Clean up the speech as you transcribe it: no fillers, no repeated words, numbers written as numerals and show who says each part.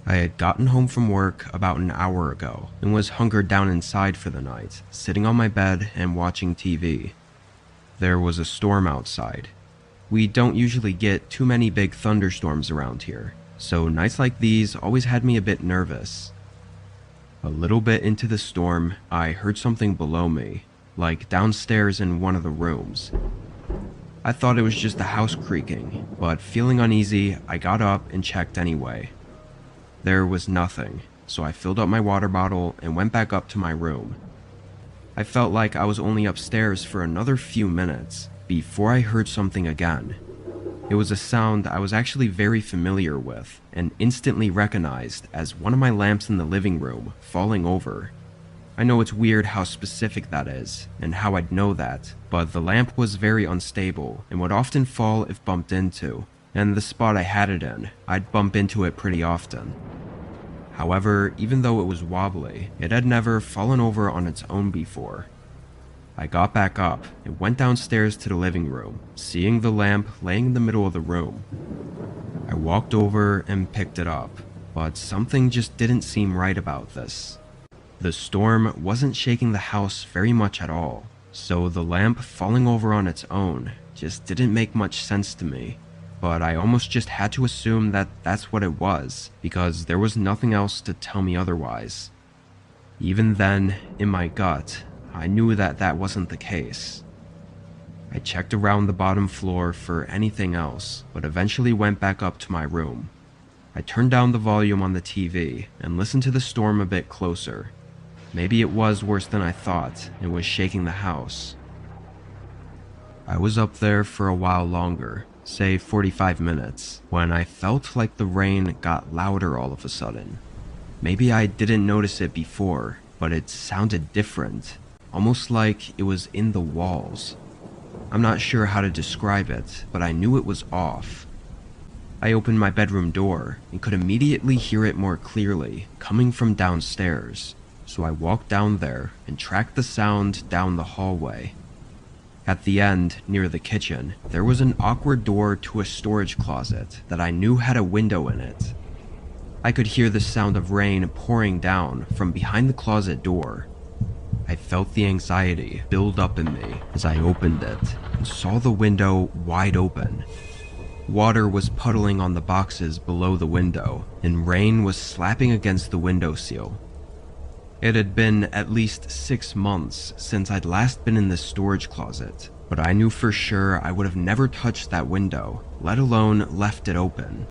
Speaker 1: I had gotten home from work about an hour ago and was hunkered down inside for the night, sitting on my bed and watching TV. There was a storm outside. We don't usually get too many big thunderstorms around here, so nights like these always had me a bit nervous. A little bit into the storm, I heard something below me, like downstairs in one of the rooms. I thought it was just the house creaking, but feeling uneasy, I got up and checked anyway. There was nothing, so I filled up my water bottle and went back up to my room. I felt like I was only upstairs for another few minutes before I heard something again. It was a sound I was actually very familiar with and instantly recognized as one of my lamps in the living room falling over. I know it's weird how specific that is and how I'd know that, but the lamp was very unstable and would often fall if bumped into, and the spot I had it in, I'd bump into it pretty often. However, even though it was wobbly, it had never fallen over on its own before. I got back up and went downstairs to the living room, seeing the lamp laying in the middle of the room. I walked over and picked it up, but something just didn't seem right about this. The storm wasn't shaking the house very much at all, so the lamp falling over on its own just didn't make much sense to me. But I almost just had to assume that that's what it was, because there was nothing else to tell me otherwise. Even then, in my gut, I knew that that wasn't the case. I checked around the bottom floor for anything else, but eventually went back up to my room. I turned down the volume on the TV and listened to the storm a bit closer. Maybe it was worse than I thought and was shaking the house. I was up there for a while longer, say 45 minutes, when I felt like the rain got louder all of a sudden. Maybe I didn't notice it before, but it sounded different, almost like it was in the walls. I'm not sure how to describe it, but I knew it was off. I opened my bedroom door and could immediately hear it more clearly, coming from downstairs, so I walked down there and tracked the sound down the hallway. At the end, near the kitchen, there was an awkward door to a storage closet that I knew had a window in it. I could hear the sound of rain pouring down from behind the closet door. I felt the anxiety build up in me as I opened it and saw the window wide open. Water was puddling on the boxes below the window, and rain was slapping against the windowsill. It had been at least 6 months since I'd last been in this storage closet, but I knew for sure I would have never touched that window, let alone left it open.